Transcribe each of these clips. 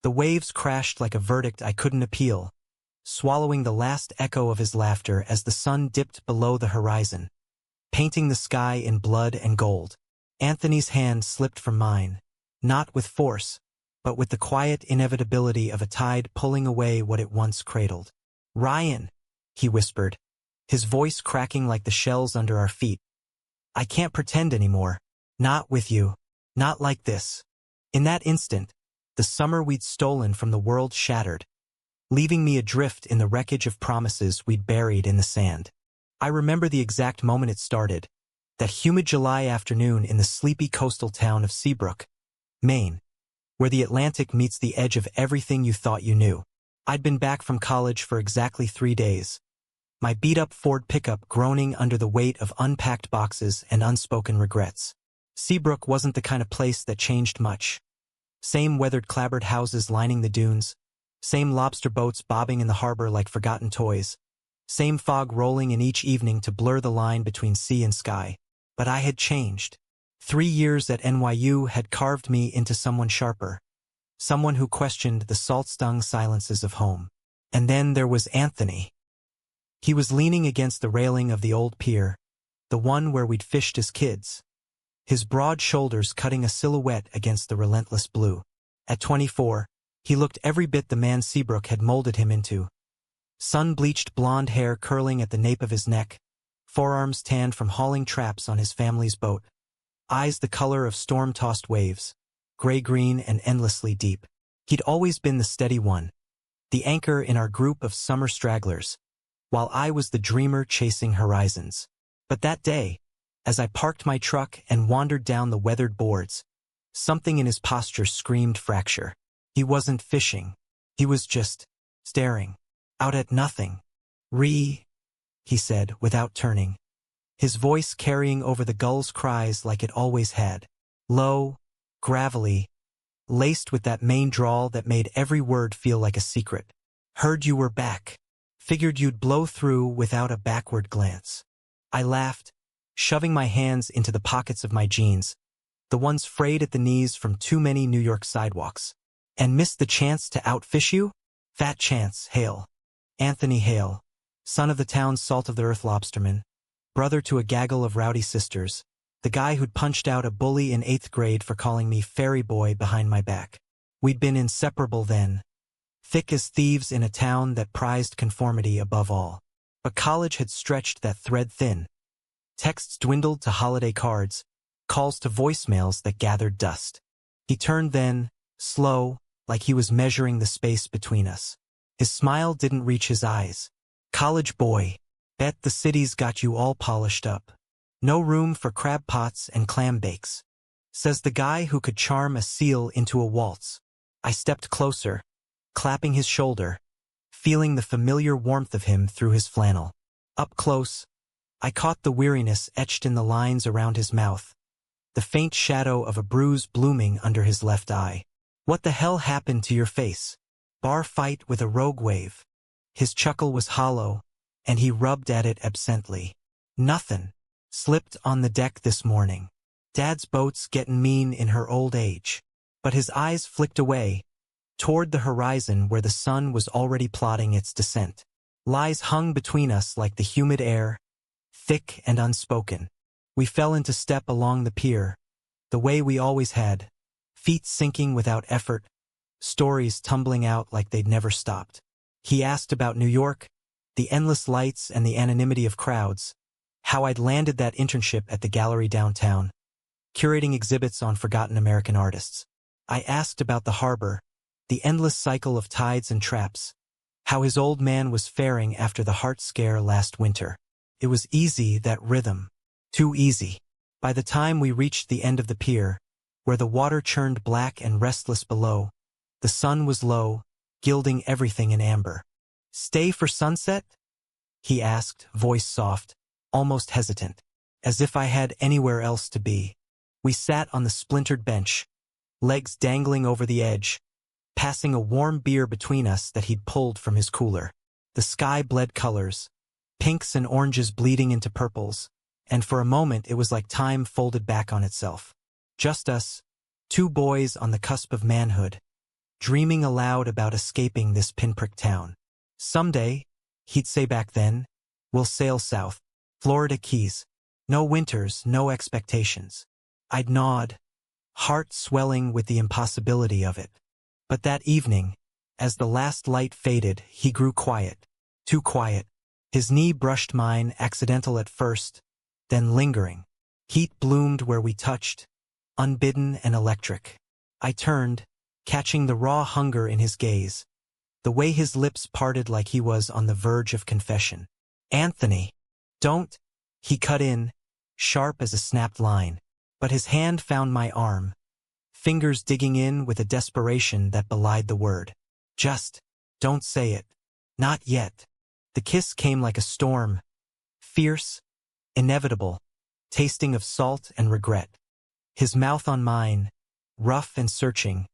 The waves crashed like a verdict I couldn't appeal, swallowing the last echo of his laughter as the sun dipped below the horizon, painting the sky in blood and gold. Anthony's hand slipped from mine, not with force, but with the quiet inevitability of a tide pulling away what it once cradled. "Ryan," he whispered, his voice cracking like the shells under our feet. "I can't pretend anymore. Not with you. Not like this." In that instant, the summer we'd stolen from the world shattered, leaving me adrift in the wreckage of promises we'd buried in the sand. I remember the exact moment it started, that humid July afternoon in the sleepy coastal town of Seabrook, Maine, where the Atlantic meets the edge of everything you thought you knew. I'd been back from college for exactly 3 days, my beat-up Ford pickup groaning under the weight of unpacked boxes and unspoken regrets. Seabrook wasn't the kind of place that changed much. Same weathered clapboard houses lining the dunes, same lobster boats bobbing in the harbor like forgotten toys, same fog rolling in each evening to blur the line between sea and sky. But I had changed. 3 years at NYU had carved me into someone sharper, someone who questioned the salt-stung silences of home. And then there was Anthony. He was leaning against the railing of the old pier, the one where we'd fished as kids, his broad shoulders cutting a silhouette against the relentless blue. At 24, he looked every bit the man Seabrook had molded him into. Sun-bleached blonde hair curling at the nape of his neck, forearms tanned from hauling traps on his family's boat, eyes the color of storm-tossed waves, gray-green and endlessly deep. He'd always been the steady one, the anchor in our group of summer stragglers, while I was the dreamer chasing horizons. But that day, as I parked my truck and wandered down the weathered boards, something in his posture screamed fracture. He wasn't fishing. He was just staring out at nothing. He said, without turning, his voice carrying over the gull's cries like it always had. Low, gravelly, laced with that Maine drawl that made every word feel like a secret. "Heard you were back. Figured you'd blow through without a backward glance." I laughed, shoving my hands into the pockets of my jeans, the ones frayed at the knees from too many New York sidewalks. "And missed the chance to outfish you?" "Fat chance, Hale." Anthony Hale, son of the town's salt-of-the-earth lobsterman, brother to a gaggle of rowdy sisters, the guy who'd punched out a bully in 8th grade for calling me fairy boy behind my back. We'd been inseparable then, thick as thieves in a town that prized conformity above all. But college had stretched that thread thin. Texts dwindled to holiday cards, calls to voicemails that gathered dust. He turned then, slow, like he was measuring the space between us. His smile didn't reach his eyes. "College boy, bet the city's got you all polished up. No room for crab pots and clam bakes," says the guy who could charm a seal into a waltz. I stepped closer, clapping his shoulder, feeling the familiar warmth of him through his flannel. Up close, I caught the weariness etched in the lines around his mouth, the faint shadow of a bruise blooming under his left eye. "What the hell happened to your face? Bar fight with a rogue wave?" His chuckle was hollow, and he rubbed at it absently. "Nothin'. Slipped on the deck this morning. Dad's boat's gettin' mean in her old age." But his eyes flicked away, toward the horizon where the sun was already plotting its descent. Lies hung between us like the humid air, thick and unspoken. We fell into step along the pier, the way we always had, feet sinking without effort, stories tumbling out like they'd never stopped. He asked about New York, the endless lights and the anonymity of crowds, how I'd landed that internship at the gallery downtown, curating exhibits on forgotten American artists. I asked about the harbor, the endless cycle of tides and traps, how his old man was faring after the heart scare last winter. It was easy, that rhythm. Too easy. By the time we reached the end of the pier, where the water churned black and restless below, the sun was low, gilding everything in amber. "Stay for sunset?" he asked, voice soft, almost hesitant, as if I had anywhere else to be. We sat on the splintered bench, legs dangling over the edge, passing a warm beer between us that he'd pulled from his cooler. The sky bled colors, pinks and oranges bleeding into purples, and for a moment it was like time folded back on itself. Just us, two boys on the cusp of manhood, dreaming aloud about escaping this pinprick town. Someday, he'd say back then, we'll sail south, Florida Keys. No winters, no expectations. I'd nod, heart swelling with the impossibility of it. But that evening, as the last light faded, he grew quiet. Too quiet. His knee brushed mine, accidental at first, then lingering. Heat bloomed where we touched, unbidden and electric. I turned, catching the raw hunger in his gaze, the way his lips parted like he was on the verge of confession. Anthony, don't, he cut in, sharp as a snapped line. But his hand found my arm, fingers digging in with a desperation that belied the word. Just, don't say it. Not yet. The kiss came like a storm, fierce, inevitable, tasting of salt and regret. His mouth on mine, rough and searching,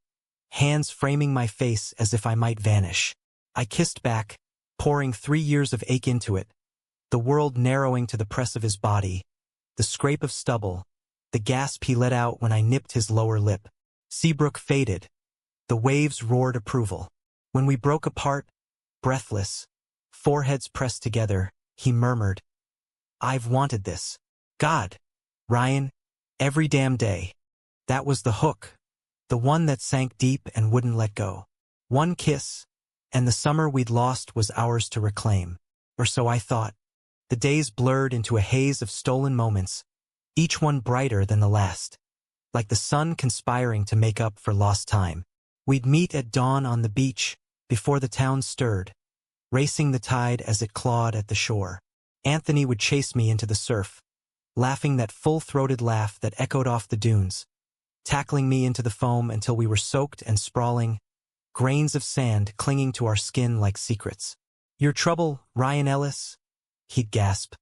hands framing my face as if I might vanish. I kissed back, pouring 3 years of ache into it, the world narrowing to the press of his body, the scrape of stubble, the gasp he let out when I nipped his lower lip. Seabrook faded. The waves roared approval. When we broke apart, breathless, foreheads pressed together, he murmured, I've wanted this. God, Ryan, every damn day. That was the hook, the one that sank deep and wouldn't let go. One kiss, and the summer we'd lost was ours to reclaim. Or so I thought. The days blurred into a haze of stolen moments, each one brighter than the last, like the sun conspiring to make up for lost time. We'd meet at dawn on the beach, before the town stirred, racing the tide as it clawed at the shore. Anthony would chase me into the surf, laughing that full-throated laugh that echoed off the dunes, tackling me into the foam until we were soaked and sprawling, grains of sand clinging to our skin like secrets. Your trouble, Ryan Ellis? He'd gasp,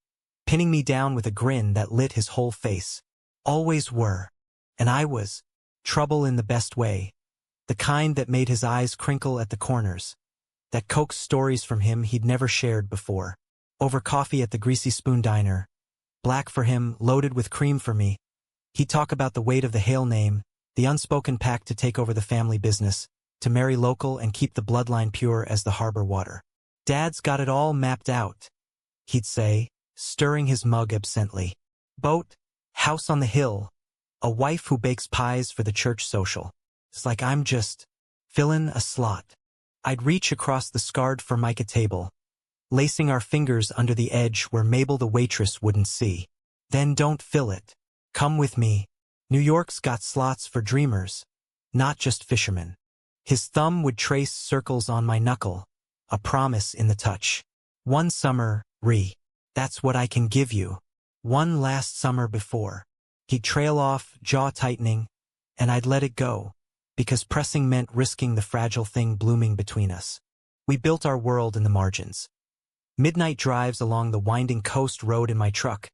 pinning me down with a grin that lit his whole face. Always were. And I was. Trouble in the best way. The kind that made his eyes crinkle at the corners. That coaxed stories from him he'd never shared before. Over coffee at the Greasy Spoon Diner. Black for him, loaded with cream for me. He'd talk about the weight of the Hale name, the unspoken pact to take over the family business, to marry local and keep the bloodline pure as the harbor water. Dad's got it all mapped out, he'd say, stirring his mug absently. Boat, house on the hill, a wife who bakes pies for the church social. It's like I'm just filling a slot. I'd reach across the scarred formica table, lacing our fingers under the edge where Mabel the waitress wouldn't see. Then don't fill it. Come with me. New York's got slots for dreamers, not just fishermen. His thumb would trace circles on my knuckle, a promise in the touch. One summer, that's what I can give you. One last summer before. He'd trail off, jaw tightening, and I'd let it go, because pressing meant risking the fragile thing blooming between us. We built our world in the margins. Midnight drives along the winding coast road in my truck.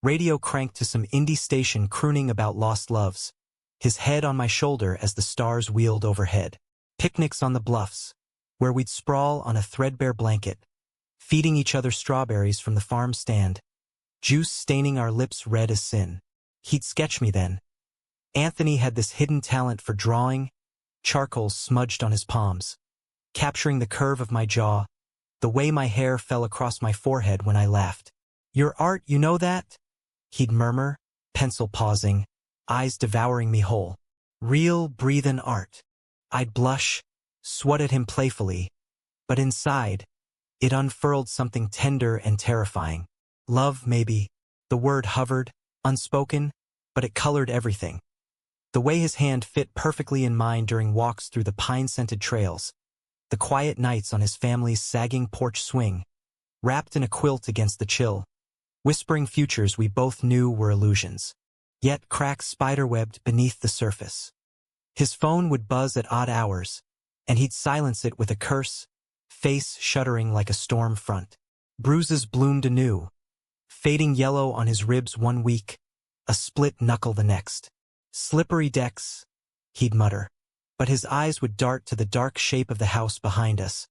Radio cranked to some indie station crooning about lost loves. His head on my shoulder as the stars wheeled overhead. Picnics on the bluffs, where we'd sprawl on a threadbare blanket, feeding each other strawberries from the farm stand, juice staining our lips red as sin. He'd sketch me then. Anthony had this hidden talent for drawing, charcoal smudged on his palms, capturing the curve of my jaw, the way my hair fell across my forehead when I laughed. Your art, you know that? He'd murmur, pencil pausing, eyes devouring me whole. Real, breathin' art. I'd blush, swat at him playfully, but inside, it unfurled something tender and terrifying. Love, maybe. The word hovered, unspoken, but it colored everything. The way his hand fit perfectly in mine during walks through the pine-scented trails, the quiet nights on his family's sagging porch swing, wrapped in a quilt against the chill, whispering futures we both knew were illusions, yet cracks spiderwebbed beneath the surface. His phone would buzz at odd hours, and he'd silence it with a curse, face shuddering like a storm front. Bruises bloomed anew, fading yellow on his ribs one week, a split knuckle the next. Slippery decks, he'd mutter, but his eyes would dart to the dark shape of the house behind us,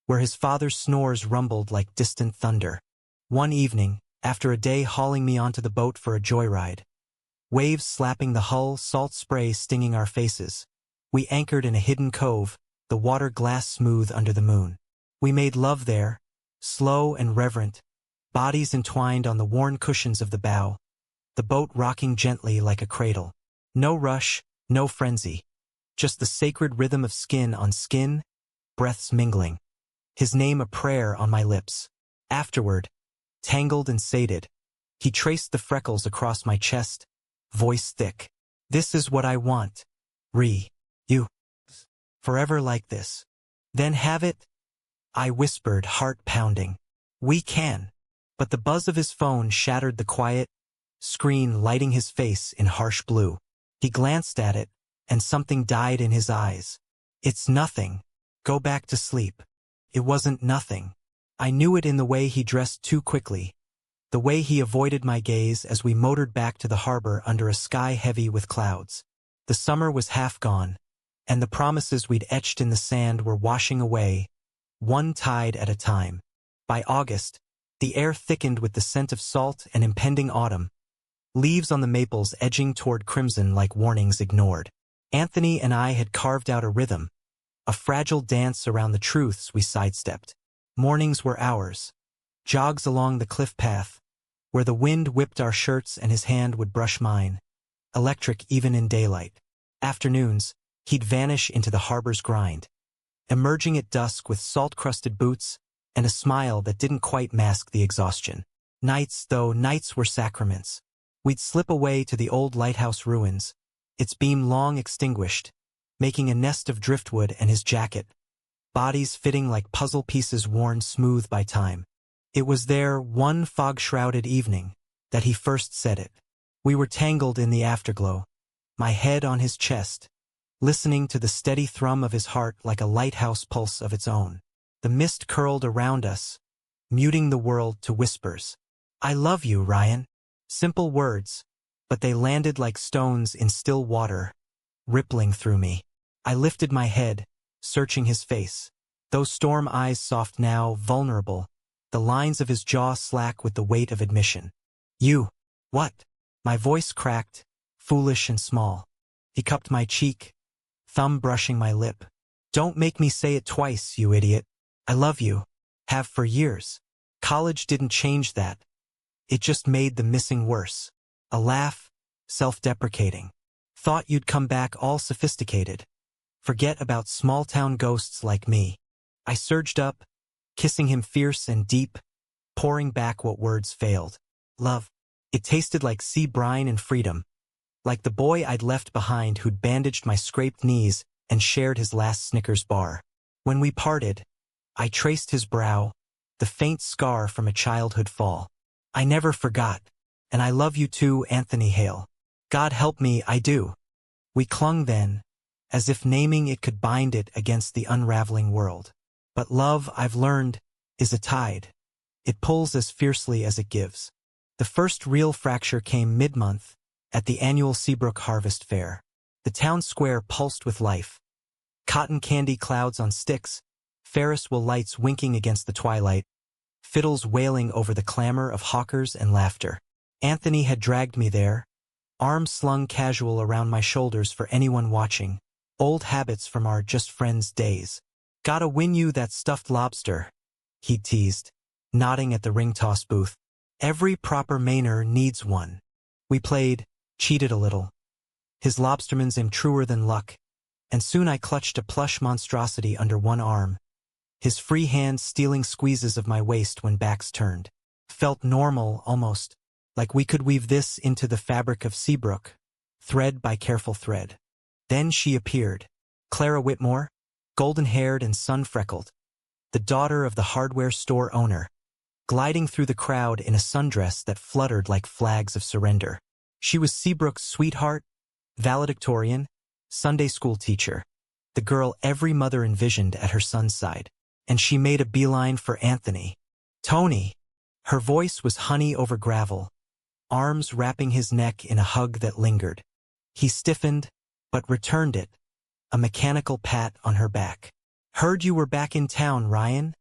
where his father's snores rumbled like distant thunder. One evening, after a day hauling me onto the boat for a joyride, waves slapping the hull, salt spray stinging our faces, we anchored in a hidden cove, the water glass smooth under the moon. We made love there, slow and reverent, bodies entwined on the worn cushions of the bow, the boat rocking gently like a cradle. No rush, no frenzy, just the sacred rhythm of skin on skin, breaths mingling. His name a prayer on my lips. Afterward, tangled and sated, he traced the freckles across my chest, voice thick. This is what I want. You. Forever like this. Then have it? I whispered, heart pounding. We can. But the buzz of his phone shattered the quiet, screen lighting his face in harsh blue. He glanced at it, and something died in his eyes. It's nothing. Go back to sleep. It wasn't nothing. I knew it in the way he dressed too quickly, the way he avoided my gaze as we motored back to the harbor under a sky heavy with clouds. The summer was half gone, and the promises we'd etched in the sand were washing away, one tide at a time. By August, the air thickened with the scent of salt and impending autumn, leaves on the maples edging toward crimson like warnings ignored. Anthony and I had carved out a rhythm, a fragile dance around the truths we sidestepped. Mornings were ours, jogs along the cliff path, where the wind whipped our shirts and his hand would brush mine, electric even in daylight. Afternoons, he'd vanish into the harbor's grind, emerging at dusk with salt-crusted boots and a smile that didn't quite mask the exhaustion. Nights were sacraments. We'd slip away to the old lighthouse ruins, its beam long extinguished, making a nest of driftwood and his jacket, bodies fitting like puzzle pieces worn smooth by time. It was there, one fog-shrouded evening, that he first said it. We were tangled in the afterglow, my head on his chest, listening to the steady thrum of his heart like a lighthouse pulse of its own. The mist curled around us, muting the world to whispers. I love you, Ryan. Simple words, but they landed like stones in still water, rippling through me. I lifted my head, searching his face. Those storm eyes soft now, vulnerable, the lines of his jaw slack with the weight of admission. You. What? My voice cracked, foolish and small. He cupped my cheek, thumb brushing my lip. Don't make me say it twice, you idiot. I love you. Have for years. College didn't change that. It just made the missing worse. A laugh, self-deprecating. Thought you'd come back all sophisticated. Forget about small-town ghosts like me. I surged up, kissing him fierce and deep, pouring back what words failed. Love. It tasted like sea brine and freedom, like the boy I'd left behind who'd bandaged my scraped knees and shared his last Snickers bar. When we parted, I traced his brow, the faint scar from a childhood fall. I never forgot, and I love you too, Anthony Hale. God help me, I do. We clung then, as if naming it could bind it against the unraveling world. But love, I've learned, is a tide. It pulls as fiercely as it gives. The first real fracture came mid-month, at the annual Seabrook Harvest Fair. The town square pulsed with life. Cotton candy clouds on sticks, Ferris wheel lights winking against the twilight, fiddles wailing over the clamor of hawkers and laughter. Anthony had dragged me there, arms slung casual around my shoulders for anyone watching, old habits from our just friends days. Gotta win you that stuffed lobster, he teased, nodding at the ring toss booth. Every proper Mainer needs one. We played, cheated a little. His lobstermen seemed truer than luck, and soon I clutched a plush monstrosity under one arm, his free hand stealing squeezes of my waist when backs turned. Felt normal, almost, like we could weave this into the fabric of Seabrook, thread by careful thread. Then she appeared, Clara Whitmore, golden-haired and sun-freckled, the daughter of the hardware store owner, gliding through the crowd in a sundress that fluttered like flags of surrender. She was Seabrook's sweetheart, valedictorian, Sunday school teacher, the girl every mother envisioned at her son's side. And she made a beeline for Anthony. Tony! Her voice was honey over gravel, arms wrapping his neck in a hug that lingered. He stiffened, but returned it, a mechanical pat on her back. Heard you were back in town, Ryan,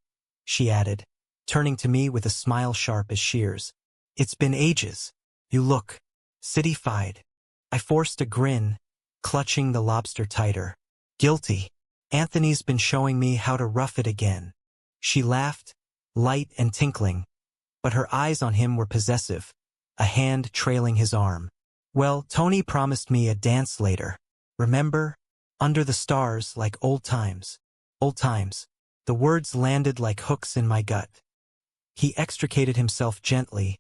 she added, turning to me with a smile sharp as shears. It's been ages. You look city-fied. I forced a grin, clutching the lobster tighter. Guilty. Anthony's been showing me how to rough it again. She laughed, light and tinkling, but her eyes on him were possessive, a hand trailing his arm. Well, Tony promised me a dance later. Remember? Under the stars, like old times. Old times. The words landed like hooks in my gut. He extricated himself gently,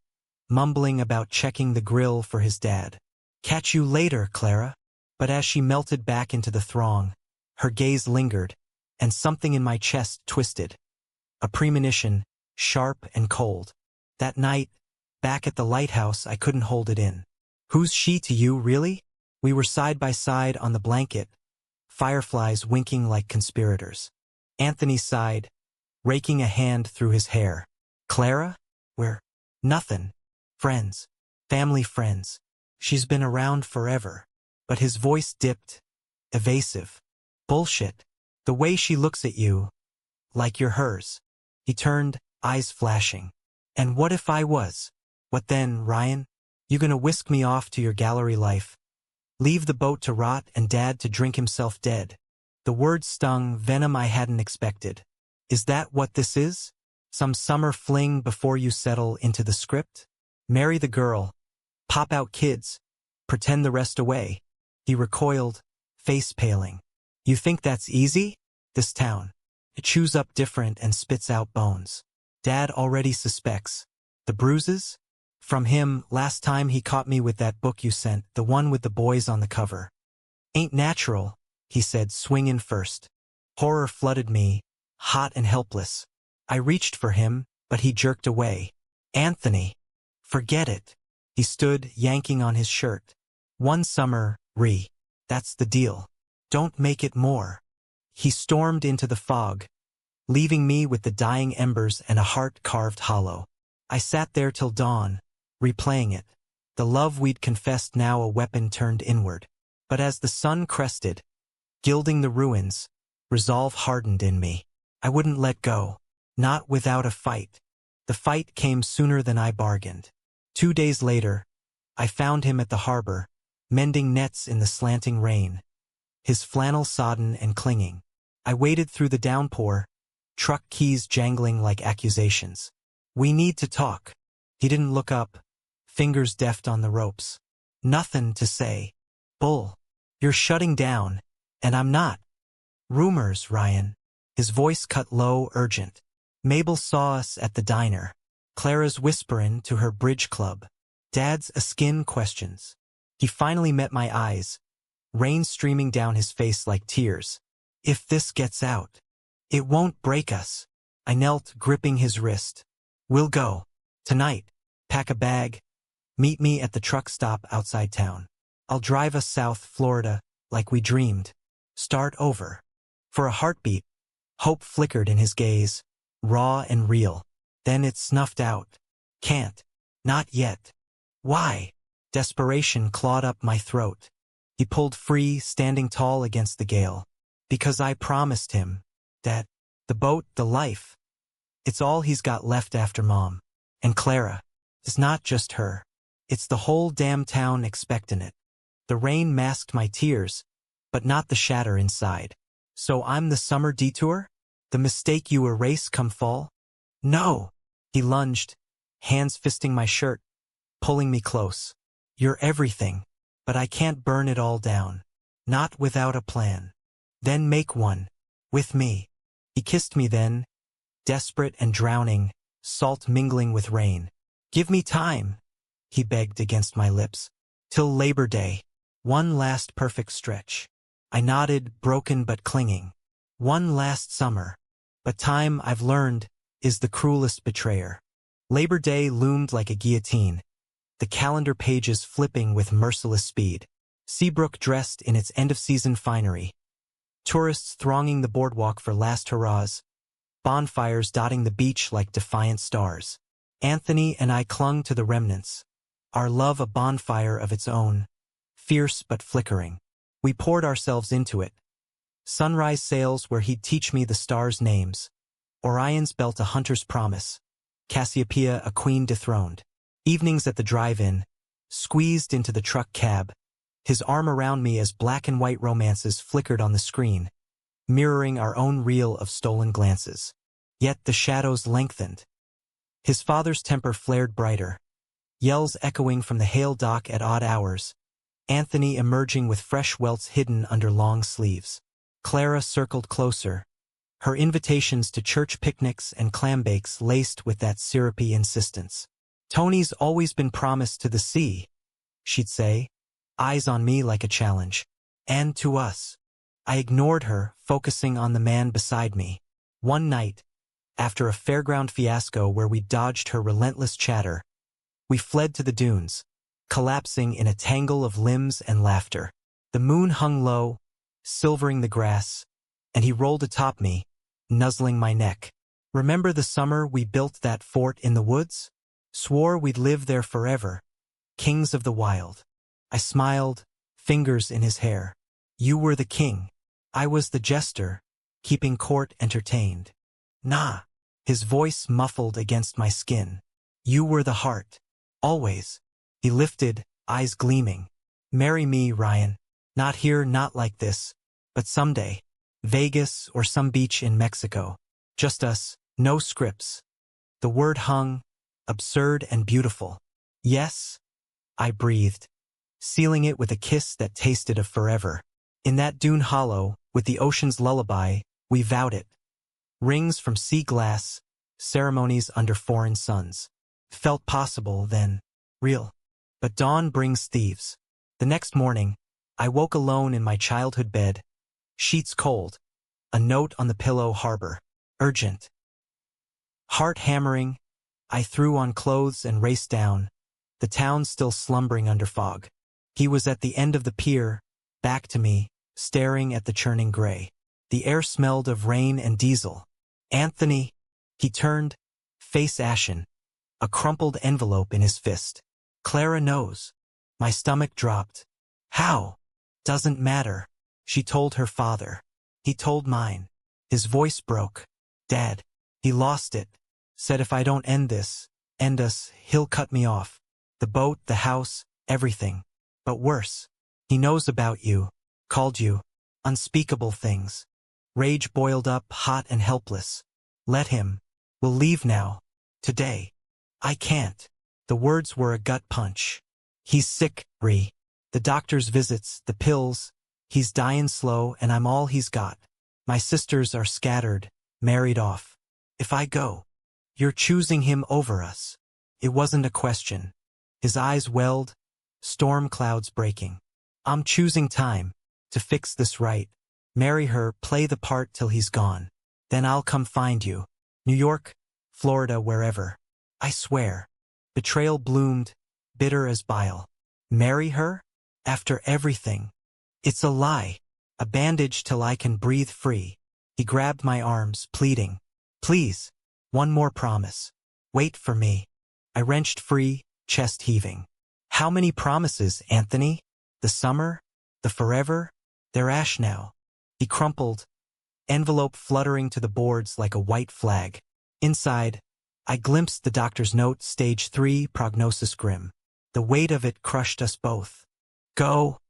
mumbling about checking the grill for his dad. Catch you later, Clara. But as she melted back into the throng, her gaze lingered, and something in my chest twisted. A premonition, sharp and cold. That night, back at the lighthouse, I couldn't hold it in. Who's she to you, really? We were side by side on the blanket, fireflies winking like conspirators. Anthony sighed, raking a hand through his hair. Clara? We're nothing. Friends. Family friends. She's been around forever. But his voice dipped, evasive. Bullshit. The way she looks at you, like you're hers. He turned, eyes flashing. And what if I was? What then, Ryan? You gonna whisk me off to your gallery life? Leave the boat to rot and Dad to drink himself dead? The words stung, venom I hadn't expected. Is that what this is? Some summer fling before you settle into the script? Marry the girl, pop out kids, pretend the rest away. He recoiled, face paling. You think that's easy? This town. It chews up different and spits out bones. Dad already suspects. The bruises? From him, last time he caught me with that book you sent, the one with the boys on the cover. Ain't natural, he said, swinging first. Horror flooded me, hot and helpless. I reached for him, but he jerked away. Anthony. Forget it. He stood, yanking on his shirt. One summer, that's the deal. Don't make it more. He stormed into the fog, leaving me with the dying embers and a heart carved hollow. I sat there till dawn, replaying it. The love we'd confessed now a weapon turned inward. But as the sun crested, gilding the ruins, resolve hardened in me. I wouldn't let go. Not without a fight. The fight came sooner than I bargained. 2 days later, I found him at the harbor, mending nets in the slanting rain, his flannel sodden and clinging. I waded through the downpour, truck keys jangling like accusations. We need to talk. He didn't look up, fingers deft on the ropes. Nothing to say. Bull. You're shutting down, and I'm not. Rumors, Ryan. His voice cut low, urgent. Mabel saw us at the diner. Clara's whisperin' to her bridge club. Dad's a-skin questions. He finally met my eyes, rain streaming down his face like tears. If this gets out, it won't break us. I knelt, gripping his wrist. We'll go. Tonight. Pack a bag. Meet me at the truck stop outside town. I'll drive us South Florida, like we dreamed. Start over. For a heartbeat, hope flickered in his gaze, raw and real. Then it snuffed out. Can't. Not yet. Why? Desperation clawed up my throat. He pulled free, standing tall against the gale. Because I promised him that the boat, the life, it's all he's got left after Mom. And Clara. It's not just her. It's the whole damn town expecting it. The rain masked my tears, but not the shatter inside. So I'm the summer detour? The mistake you erase come fall? No. He lunged, hands fisting my shirt, pulling me close. You're everything, but I can't burn it all down. Not without a plan. Then make one. With me. He kissed me then, desperate and drowning, salt mingling with rain. Give me time, he begged against my lips. Till Labor Day. One last perfect stretch. I nodded, broken but clinging. One last summer. But time, I've learned, is the cruelest betrayer. Labor Day loomed like a guillotine, the calendar pages flipping with merciless speed. Seabrook dressed in its end-of-season finery. Tourists thronging the boardwalk for last hurrahs. Bonfires dotting the beach like defiant stars. Anthony and I clung to the remnants. Our love a bonfire of its own. Fierce but flickering. We poured ourselves into it. Sunrise sails where he'd teach me the stars' names. Orion's belt a hunter's promise. Cassiopeia a queen dethroned. Evenings at the drive-in, squeezed into the truck cab, his arm around me as black and white romances flickered on the screen. mirroring our own reel of stolen glances. Yet the shadows lengthened. His father's temper flared brighter, yells echoing from the Hale dock at odd hours, Anthony emerging with fresh welts hidden under long sleeves. Clara circled closer, her invitations to church picnics and clam bakes laced with that syrupy insistence. "Tony's always been promised to the sea," she'd say, eyes on me like a challenge. "And to us." I ignored her, focusing on the man beside me. One night, after a fairground fiasco where we dodged her relentless chatter, we fled to the dunes, collapsing in a tangle of limbs and laughter. The moon hung low, silvering the grass, and he rolled atop me, nuzzling my neck. "Remember the summer we built that fort in the woods? Swore we'd live there forever, kings of the wild." I smiled, fingers in his hair. "You were the king. I was the jester, keeping court entertained." "Nah." His voice muffled against my skin. "You were the heart. Always." He lifted, eyes gleaming. "Marry me, Ryan. Not here, not like this, but someday. Vegas or some beach in Mexico. Just us, no scripts." The word hung, absurd and beautiful. "Yes," I breathed, sealing it with a kiss that tasted of forever. In that dune hollow, with the ocean's lullaby, we vowed it. Rings from sea glass, ceremonies under foreign suns. Felt possible then, real. But dawn brings thieves. The next morning, I woke alone in my childhood bed, sheets cold, a note on the pillow harbor. Urgent. Heart hammering, I threw on clothes and raced down, the town still slumbering under fog. He was at the end of the pier, back to me, staring at the churning gray. The air smelled of rain and diesel. "Anthony." He turned, face ashen, a crumpled envelope in his fist. "Clara knows." My stomach dropped. "How?" "Doesn't matter." She told her father. He told mine. His voice broke. "Dad." He lost it. Said if I don't end us, he'll cut me off. The boat, the house, everything. But worse. He knows about you. Called you. Unspeakable things. Rage boiled up, hot and helpless. "Let him. We'll leave now. Today." "I can't." The words were a gut punch. "He's sick, Ree. The doctor's visits, the pills. He's dying slow and I'm all he's got. My sisters are scattered, married off. If I go, you're choosing him over us." It wasn't a question. His eyes welled, storm clouds breaking. "I'm choosing time, to fix this right. Marry her, play the part till he's gone. Then I'll come find you. New York, Florida, wherever. I swear." Betrayal bloomed, bitter as bile. Marry her? After everything? It's a lie. A bandage till I can breathe free. He grabbed my arms, pleading. "Please. One more promise. Wait for me." I wrenched free, chest heaving. "How many promises, Anthony? The summer? The forever? They're ash now." He crumpled, envelope fluttering to the boards like a white flag. Inside, I glimpsed the doctor's note, stage 3, prognosis grim. The weight of it crushed us both. "Go,"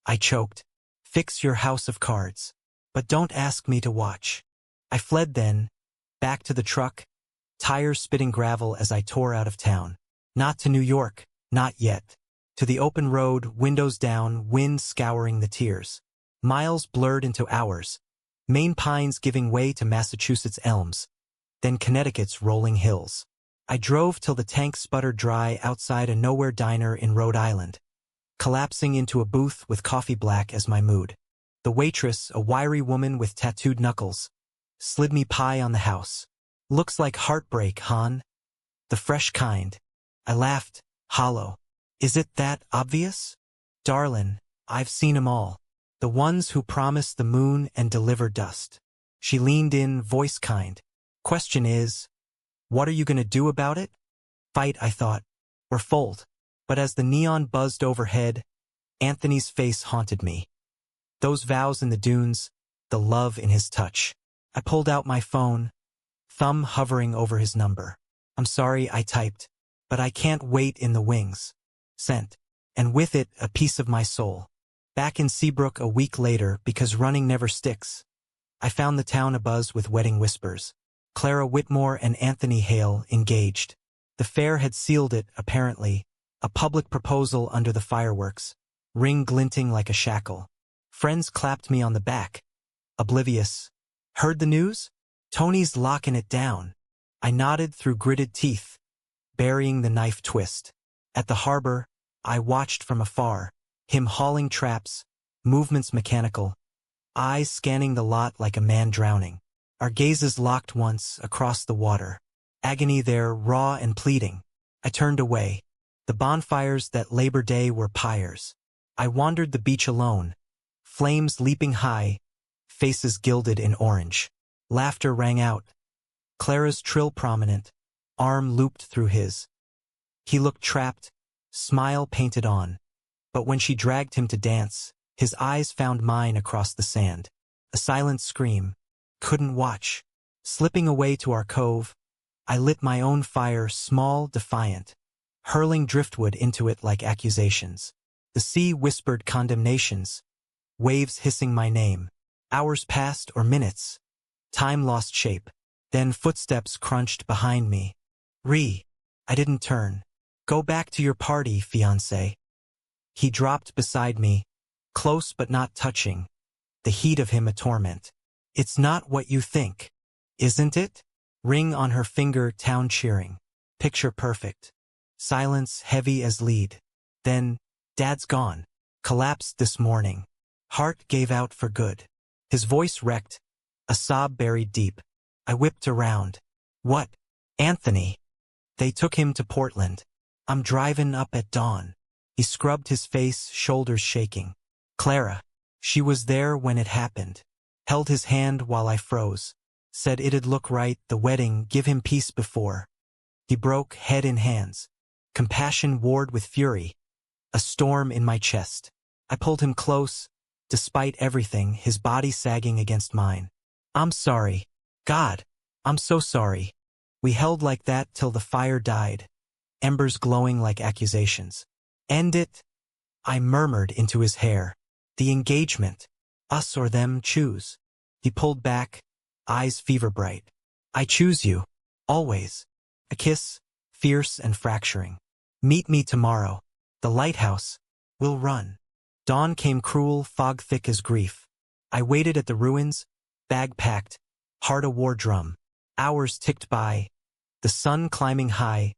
I choked. "Fix your house of cards. But don't ask me to watch." I fled then, back to the truck, tires spitting gravel as I tore out of town. Not to New York, not yet. To the open road, windows down, wind scouring the tears. Miles blurred into hours, Maine pines giving way to Massachusetts elms, then Connecticut's rolling hills. I drove till the tank sputtered dry outside a nowhere diner in Rhode Island, collapsing into a booth with coffee black as my mood. The waitress, a wiry woman with tattooed knuckles, slid me pie on the house. "Looks like heartbreak, hon. The fresh kind." I laughed, hollow. "Is it that obvious?" "Darlin', I've seen 'em all. The ones who promise the moon and deliver dust." She leaned in, voice kind. "Question is, what are you gonna do about it?" Fight, I thought, or fold. But as the neon buzzed overhead, Anthony's face haunted me. Those vows in the dunes, the love in his touch. I pulled out my phone, thumb hovering over his number. "I'm sorry," I typed, "but I can't wait in the wings." Sent. And with it, a piece of my soul. Back in Seabrook a week later because running never sticks. I found the town abuzz with wedding whispers. Clara Whitmore and Anthony Hale engaged. The fair had sealed it, apparently, a public proposal under the fireworks, ring glinting like a shackle. Friends clapped me on the back, oblivious. Heard the news? Tony's locking it down. I nodded through gritted teeth, burying the knife twist. At the harbor, I watched from afar, him hauling traps, movements mechanical, eyes scanning the lot like a man drowning. Our gazes locked once across the water. Agony there, raw and pleading. I turned away. The bonfires that Labor Day were pyres. I wandered the beach alone. Flames leaping high, faces gilded in orange. Laughter rang out. Clara's trill prominent, arm looped through his. He looked trapped, smile painted on. But when she dragged him to dance, his eyes found mine across the sand. A silent scream. Couldn't watch. Slipping away to our cove, I lit my own fire, small, defiant, hurling driftwood into it like accusations. The sea whispered condemnations, waves hissing my name. Hours passed, or minutes. Time lost shape. Then footsteps crunched behind me. I didn't turn. Go back to your party, fiancé. He dropped beside me, close but not touching, the heat of him a torment. It's not what you think, isn't it? Ring on her finger, town cheering. Picture perfect. Silence heavy as lead. Then, Dad's gone. Collapsed this morning. Heart gave out for good. His voice wrecked, a sob buried deep. I whipped around. What? Anthony. They took him to Portland. I'm driving up at dawn. He scrubbed his face, shoulders shaking. Clara. She was there when it happened. Held his hand while I froze. Said it'd look right, the wedding, give him peace before. He broke, head in hands. Compassion warred with fury. A storm in my chest. I pulled him close, despite everything, his body sagging against mine. I'm sorry. God, I'm so sorry. We held like that till the fire died, embers glowing like accusations. End it? I murmured into his hair. The engagement. Us or them, choose. He pulled back, eyes fever bright. I choose you. Always. A kiss, fierce and fracturing. Meet me tomorrow. The lighthouse. We'll run. Dawn came cruel, fog thick as grief. I waited at the ruins, bag packed, heart a war drum. Hours ticked by, the sun climbing high,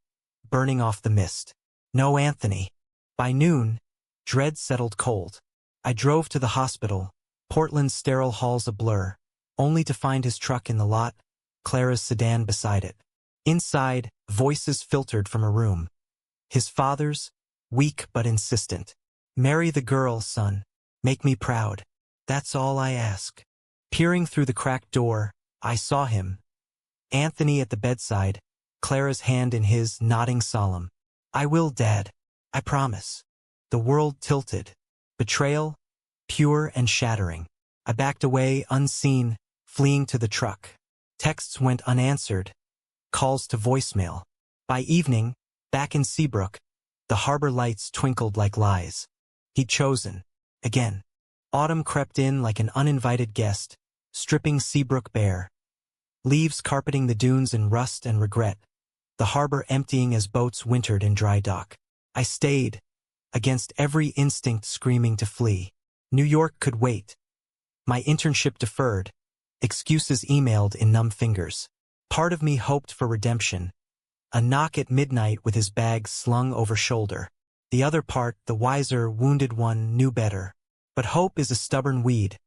burning off the mist. No Anthony. By noon, dread settled cold. I drove to the hospital, Portland's sterile halls a blur, only to find his truck in the lot, Clara's sedan beside it. Inside, voices filtered from a room. His father's, weak but insistent. Marry the girl, son. Make me proud. That's all I ask. Peering through the cracked door, I saw him. Anthony at the bedside, Clara's hand in his, nodding solemn. I will, Dad. I promise. The world tilted. Betrayal, pure and shattering. I backed away, unseen, fleeing to the truck. Texts went unanswered. Calls to voicemail. By evening, back in Seabrook, the harbor lights twinkled like lies. He'd chosen. Again. Autumn crept in like an uninvited guest, stripping Seabrook bare. Leaves carpeting the dunes in rust and regret. The harbor emptying as boats wintered in dry dock. I stayed, against every instinct screaming to flee. New York could wait. My internship deferred. Excuses emailed in numb fingers. Part of me hoped for redemption. A knock at midnight with his bag slung over shoulder. The other part, the wiser, wounded one, knew better. But hope is a stubborn weed,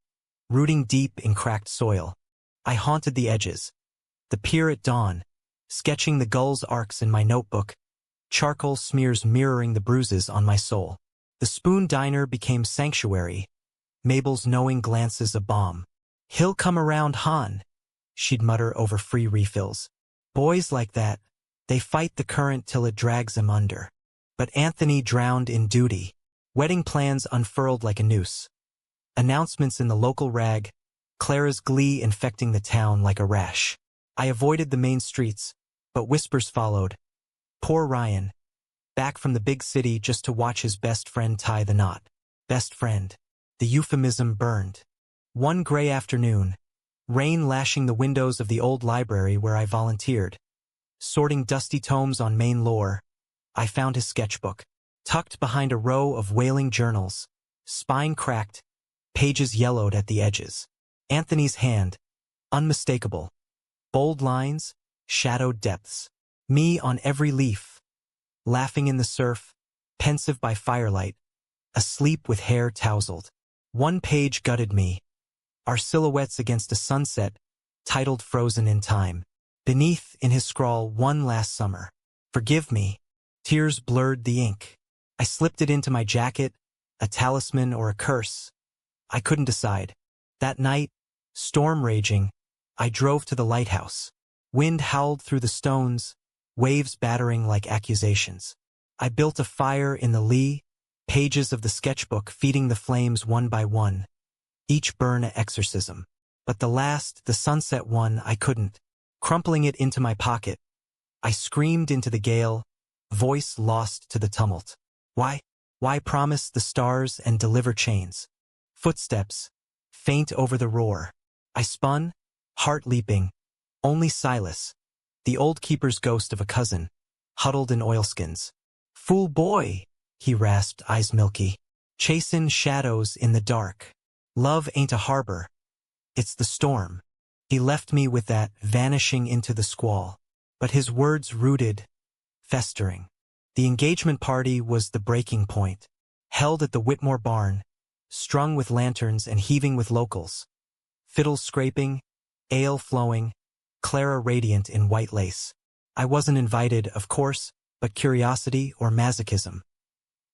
rooting deep in cracked soil. I haunted the edges. The pier at dawn, sketching the gull's arcs in my notebook, charcoal smears mirroring the bruises on my soul. The Spoon Diner became sanctuary, Mabel's knowing glances a balm. He'll come around, Han, she'd mutter over free refills. Boys like that, they fight the current till it drags them under. But Anthony drowned in duty. Wedding plans unfurled like a noose. Announcements in the local rag, Clara's glee infecting the town like a rash. I avoided the main streets, but whispers followed. Poor Ryan. Back from the big city just to watch his best friend tie the knot. Best friend. The euphemism burned. One gray afternoon, Rain lashing the windows of the old library where I volunteered. Sorting dusty tomes on Maine lore, I found his sketchbook, tucked behind a row of wailing journals, spine cracked, pages yellowed at the edges. Anthony's hand, unmistakable. Bold lines, shadowed depths. Me on every leaf. Laughing in the surf, pensive by firelight, asleep with hair tousled. One page gutted me. Our silhouettes against a sunset, titled Frozen in Time. Beneath, in his scrawl, one last summer. Forgive me. Tears blurred the ink. I slipped it into my jacket, a talisman or a curse. I couldn't decide. That night, storm raging, I drove to the lighthouse. Wind howled through the stones, waves battering like accusations. I built a fire in the lee, pages of the sketchbook feeding the flames one by one. Each burn an exorcism. But the last, the sunset one, I couldn't. Crumpling it into my pocket, I screamed into the gale, voice lost to the tumult. Why? Why promise the stars and deliver chains? Footsteps, faint over the roar. I spun, heart leaping. Only Silas, the old keeper's ghost of a cousin, huddled in oilskins. Fool boy, he rasped, eyes milky. Chasin' shadows in the dark. Love ain't a harbor. It's the storm. He left me with that, vanishing into the squall. But his words rooted, festering. The engagement party was the breaking point. Held at the Whitmore barn, strung with lanterns and heaving with locals. Fiddles scraping, ale flowing, Clara radiant in white lace. I wasn't invited, of course, but curiosity or masochism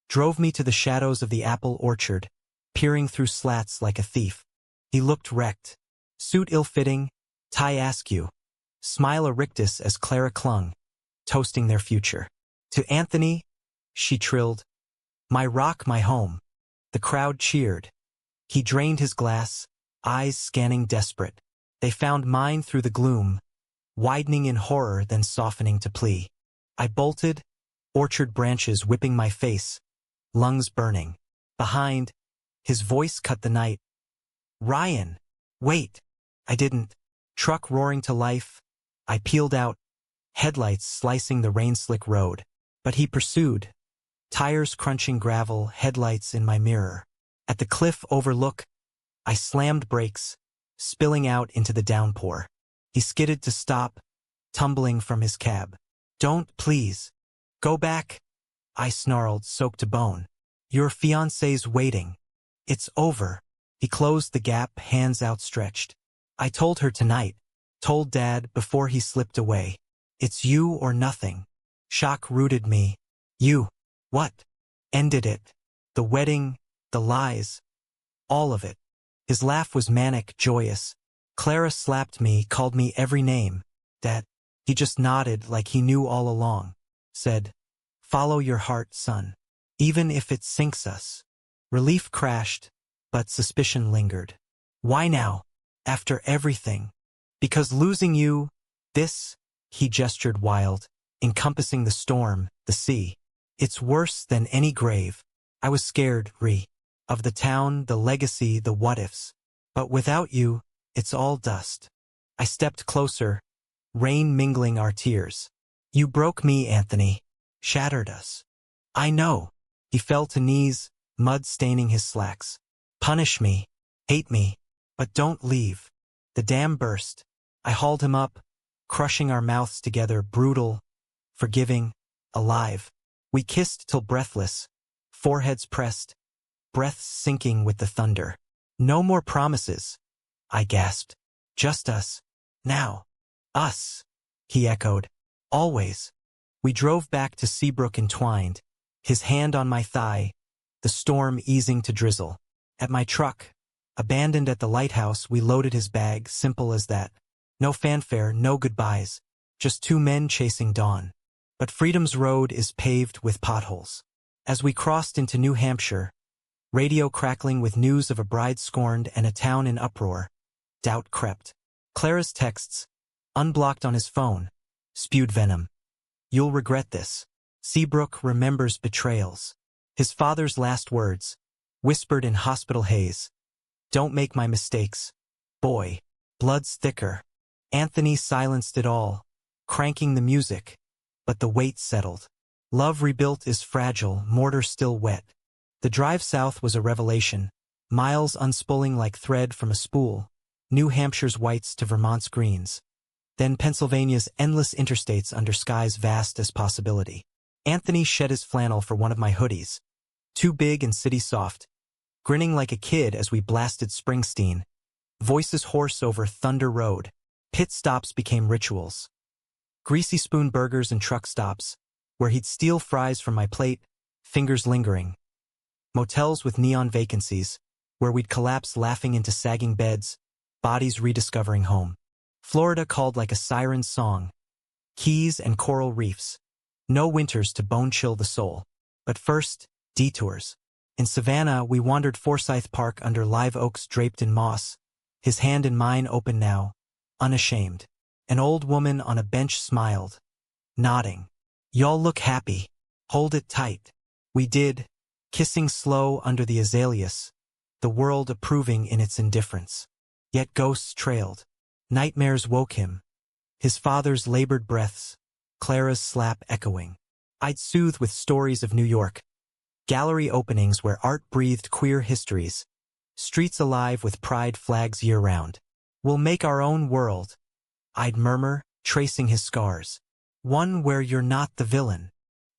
drove me to the shadows of the apple orchard, peering through slats like a thief. He looked wrecked. Suit ill-fitting, tie askew, smile a rictus as Clara clung, toasting their future. To Anthony, she trilled, my rock, my home. The crowd cheered. He drained his glass, eyes scanning desperate. They found mine through the gloom, widening in horror then softening to plea. I bolted, orchard branches whipping my face, lungs burning. Behind, his voice cut the night. Ryan, wait. I didn't. Truck roaring to life. I peeled out, headlights slicing the rain-slick road. But he pursued, tires crunching gravel, headlights in my mirror. At the cliff overlook, I slammed brakes, spilling out into the downpour. He skidded to stop, tumbling from his cab. Don't, please. Go back. I snarled, soaked to bone. Your fiancé's waiting. It's over. He closed the gap, hands outstretched. I told her tonight, told Dad before he slipped away. It's you or nothing. Shock rooted me. You. What? Ended it. The wedding, the lies. All of it. His laugh was manic, joyous. Clara slapped me, called me every name. Dad. He just nodded like he knew all along. Said, follow your heart, son. Even if it sinks us. Relief crashed, but suspicion lingered. Why now? After everything. Because losing you, this, he gestured wild, encompassing the storm, the sea. It's worse than any grave. I was scared, of the town, the legacy, the what-ifs. But without you, it's all dust. I stepped closer, rain mingling our tears. You broke me, Anthony. Shattered us. I know. He fell to knees, mud staining his slacks. Punish me. Hate me. But don't leave. The dam burst. I hauled him up, crushing our mouths together, brutal, forgiving, alive. We kissed till breathless, foreheads pressed, breaths sinking with the thunder. No more promises, I gasped. Just us. Now. Us. He echoed. Always. We drove back to Seabrook entwined, his hand on my thigh, the storm easing to drizzle. At my truck, abandoned at the lighthouse, we loaded his bag, simple as that. No fanfare, no goodbyes, just two men chasing dawn. But freedom's road is paved with potholes. As we crossed into New Hampshire, radio crackling with news of a bride scorned and a town in uproar, doubt crept. Clara's texts, unblocked on his phone, spewed venom. You'll regret this. Seabrook remembers betrayals. His father's last words, whispered in hospital haze. Don't make my mistakes, boy. Blood's thicker. Anthony silenced it all, cranking the music, but the weight settled. Love rebuilt is fragile, mortar still wet. The drive south was a revelation, miles unspooling like thread from a spool, New Hampshire's whites to Vermont's greens. Then Pennsylvania's endless interstates under skies vast as possibility. Anthony shed his flannel for one of my hoodies, too big and city soft, grinning like a kid as we blasted Springsteen. Voices hoarse over Thunder Road. Pit stops became rituals. Greasy spoon burgers and truck stops, where he'd steal fries from my plate, fingers lingering. Motels with neon vacancies, where we'd collapse laughing into sagging beds, bodies rediscovering home. Florida called like a siren's song. Keys and coral reefs. No winters to bone-chill the soul. But first, detours. In Savannah, we wandered Forsyth Park under live oaks draped in moss, his hand in mine open now, unashamed. An old woman on a bench smiled, nodding. Y'all look happy. Hold it tight. We did, kissing slow under the azaleas, the world approving in its indifference. Yet ghosts trailed. Nightmares woke him. His father's labored breaths, Clara's slap echoing. I'd soothe with stories of New York. Gallery openings where art breathed queer histories. Streets alive with pride flags year-round. We'll make our own world, I'd murmur, tracing his scars. One where you're not the villain.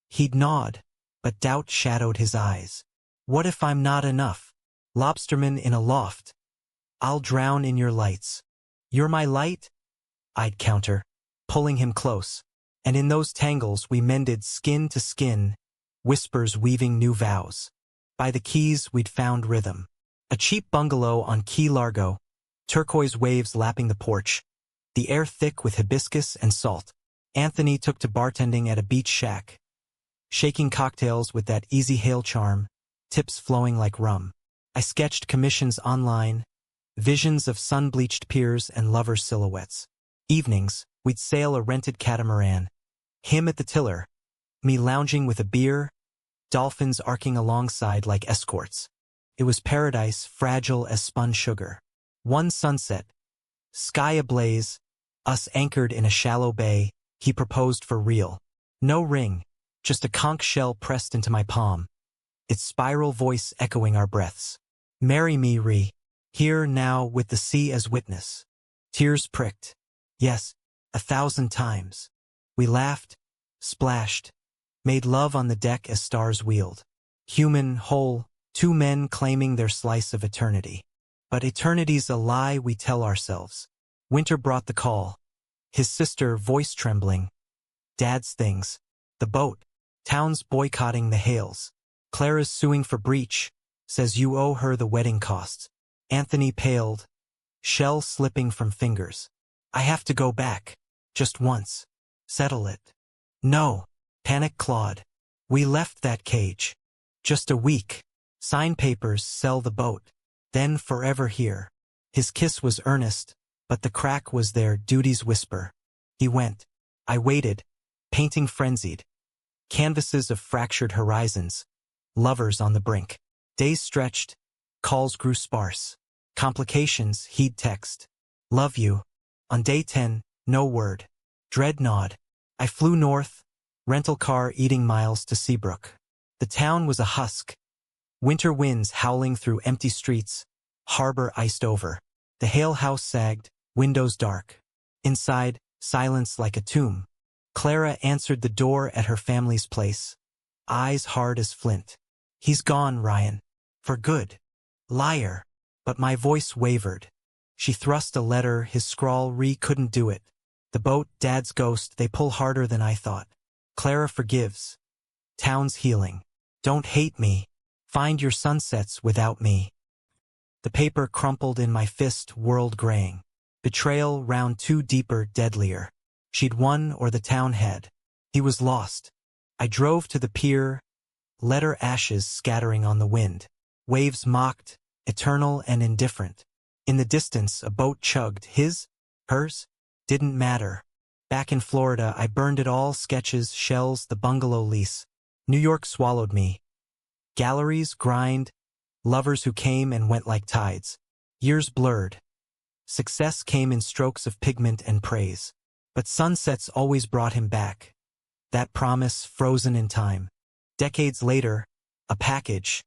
He'd nod, but doubt shadowed his eyes. What if I'm not enough? Lobsterman in a loft. I'll drown in your lights. You're my light? I'd counter, pulling him close. And in those tangles we mended skin to skin, whispers weaving new vows. By the Keys we'd found rhythm. A cheap bungalow on Key Largo, turquoise waves lapping the porch, the air thick with hibiscus and salt. Anthony took to bartending at a beach shack, shaking cocktails with that easy hail charm, tips flowing like rum. I sketched commissions online, visions of sun-bleached piers and lovers' silhouettes. Evenings, we'd sail a rented catamaran, him at the tiller, me lounging with a beer, dolphins arcing alongside like escorts. It was paradise, fragile as spun sugar. One sunset, sky ablaze, us anchored in a shallow bay, he proposed for real. No ring, just a conch shell pressed into my palm, its spiral voice echoing our breaths. Marry me, Ree. Here now with the sea as witness. Tears pricked. Yes, 1,000 times. We laughed, splashed, made love on the deck as stars wheeled. Human, whole, two men claiming their slice of eternity. But eternity's a lie we tell ourselves. Winter brought the call. His sister, voice trembling. Dad's things. The boat. Town's boycotting the hails. Clara's suing for breach. Says you owe her the wedding costs. Anthony paled. Shell slipping from fingers. I have to go back. Just once. Settle it. No. Panic clawed. We left that cage. Just a week. Sign papers, sell the boat. Then forever here. His kiss was earnest, but the crack was there, duty's whisper. He went. I waited, painting frenzied. Canvases of fractured horizons. Lovers on the brink. Days stretched. Calls grew sparse. Complications, he'd text. Love you. On day 10, no word. Dread nod. I flew north, rental car eating miles to Seabrook. The town was a husk. Winter winds howling through empty streets, harbor iced over. The Hale house sagged, windows dark. Inside, silence like a tomb. Clara answered the door at her family's place, eyes hard as flint. He's gone, Ryan. For good. Liar. But my voice wavered. She thrust a letter, his scrawl, Ree couldn't do it. The boat, Dad's ghost, they pull harder than I thought. Clara forgives. Town's healing. Don't hate me. Find your sunsets without me. The paper crumpled in my fist, world graying. Betrayal round two deeper, deadlier. She'd won or the town had. He was lost. I drove to the pier, letter ashes scattering on the wind. Waves mocked, eternal and indifferent. In the distance, a boat chugged. His? Hers? Didn't matter. Back in Florida, I burned it all, sketches, shells, the bungalow lease. New York swallowed me. Galleries, grind, lovers who came and went like tides. Years blurred. Success came in strokes of pigment and praise. But sunsets always brought him back. That promise frozen in time. Decades later, a package.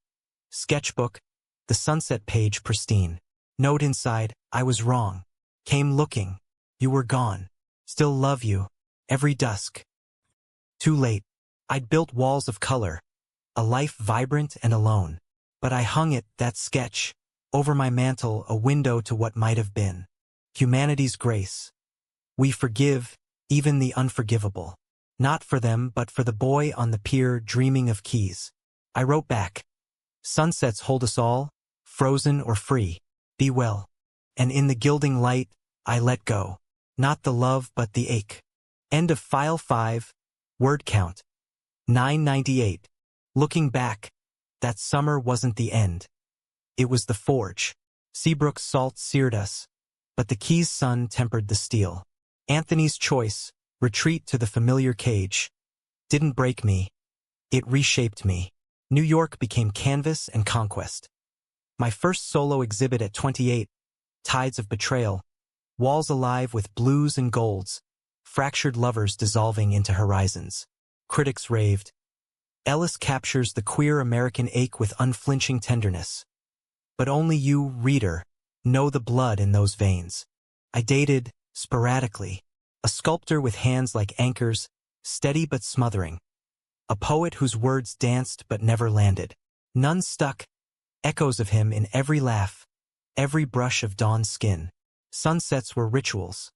Sketchbook, the sunset page pristine. Note inside, I was wrong. Came looking. You were gone. Still love you. Every dusk. Too late. I'd built walls of color. A life vibrant and alone. But I hung it, that sketch, over my mantle, a window to what might have been. Humanity's grace. We forgive, even the unforgivable. Not for them, but for the boy on the pier dreaming of keys. I wrote back. Sunsets hold us all, frozen or free. Be well. And in the gilding light, I let go. Not the love, but the ache. End of file 5. Word count. 998. Looking back, that summer wasn't the end. It was the forge. Seabrook's salt seared us, but the key's sun tempered the steel. Anthony's choice, retreat to the familiar cage, didn't break me. It reshaped me. New York became canvas and conquest. My first solo exhibit at 28, Tides of Betrayal, walls alive with blues and golds, fractured lovers dissolving into horizons. Critics raved. Ellis captures the queer American ache with unflinching tenderness. But only you, reader, know the blood in those veins. I dated, sporadically, a sculptor with hands like anchors, steady but smothering. A poet whose words danced but never landed. None stuck, echoes of him in every laugh, every brush of dawn's skin. Sunsets were rituals.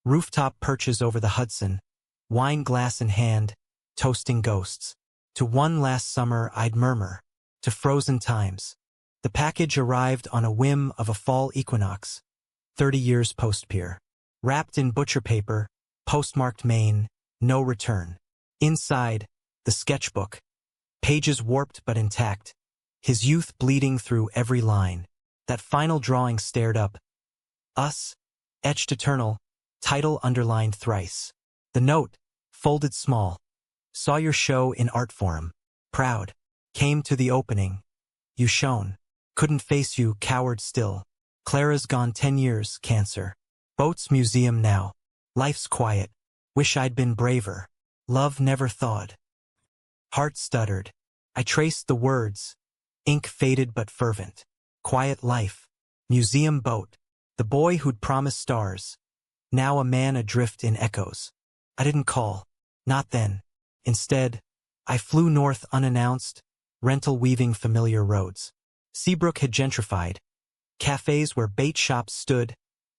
Rooftop perches over the Hudson, wine glass in hand, toasting ghosts. To one last summer I'd murmur, to frozen times. The package arrived on a whim of a fall equinox, 30 years post-pier. Wrapped in butcher paper, postmarked Maine, no return. Inside, the sketchbook, pages warped but intact, his youth bleeding through every line. That final drawing stared up. Us, etched eternal, title underlined thrice. The note, folded small. Saw your show in art forum. Proud. Came to the opening. You shone. Couldn't face you, cowered still. Clara's gone 10 years, cancer. Boats museum now. Life's quiet. Wish I'd been braver. Love never thawed. Heart stuttered. I traced the words. Ink faded but fervent. Quiet life. Museum boat. The boy who'd promised stars. Now a man adrift in echoes. I didn't call. Not then. Instead, I flew north unannounced, rental weaving familiar roads. Seabrook had gentrified. Cafes where bait shops stood,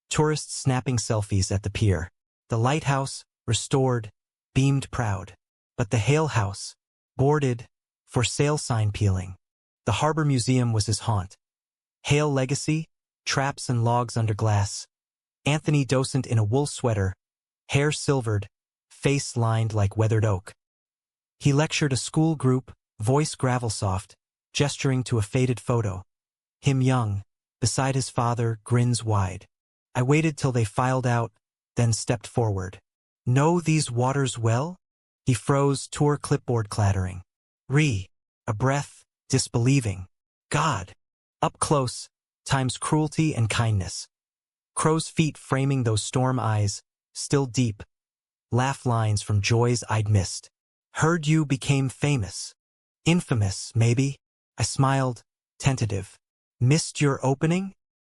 tourists snapping selfies at the pier. The lighthouse, restored, beamed proud. But the Hale House, boarded, for sale sign peeling. The Harbor Museum was his haunt. Hale legacy, traps and logs under glass. Anthony docent in a wool sweater, hair silvered, face lined like weathered oak. He lectured a school group, voice gravel soft, gesturing to a faded photo. Him young, beside his father, grins wide. I waited till they filed out, then stepped forward. Know these waters well? He froze, tour clipboard clattering. A breath, disbelieving. God. Up close, time's cruelty and kindness. Crow's feet framing those storm eyes, still deep. Laugh lines from joys I'd missed. Heard you became famous. Infamous, maybe. I smiled, tentative. Missed your opening?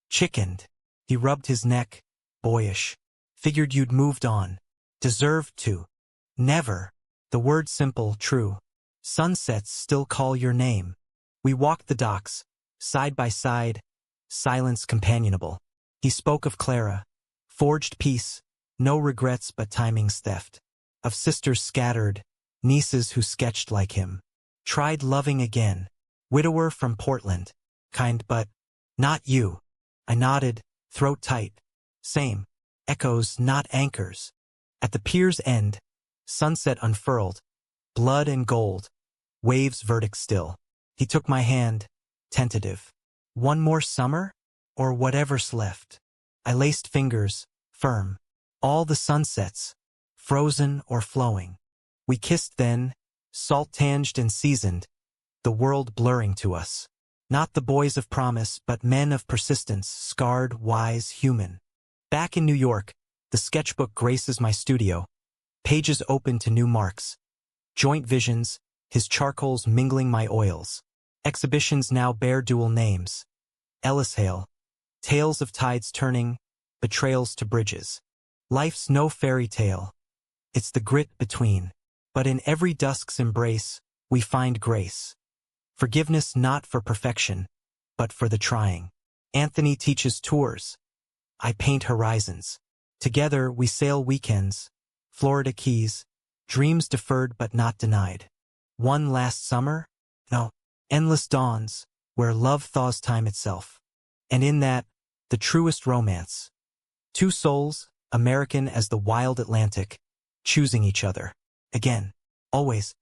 Chickened. He rubbed his neck, boyish. Figured you'd moved on. Deserved to. Never. The word simple, true. Sunsets still call your name. We walked the docks, side by side, silence companionable. He spoke of Clara. Forged peace, no regrets but timing's theft. Of sisters scattered, nieces who sketched like him. Tried loving again. Widower from Portland. Kind but not you. I nodded, throat tight. Same. Echoes, not anchors. At the pier's end, sunset unfurled. Blood and gold. Waves verdict still. He took my hand, tentative. One more summer? Or whatever's left. I laced fingers, firm. All the sunsets, frozen or flowing. We kissed then, salt-tanged and seasoned, the world blurring to us. Not the boys of promise, but men of persistence, scarred, wise, human. Back in New York, the sketchbook graces my studio, pages open to new marks. Joint visions, his charcoals mingling my oils. Exhibitions now bear dual names. Ellishale, tales of tides turning, betrayals to bridges. Life's no fairy tale. It's the grit between. But in every dusk's embrace, we find grace. Forgiveness not for perfection, but for the trying. Anthony teaches tours. I paint horizons. Together we sail weekends, Florida Keys, dreams deferred but not denied. One last summer? No. Endless dawns, where love thaws time itself. And in that, the truest romance. Two souls, American as the wild Atlantic, choosing each other. Again, always.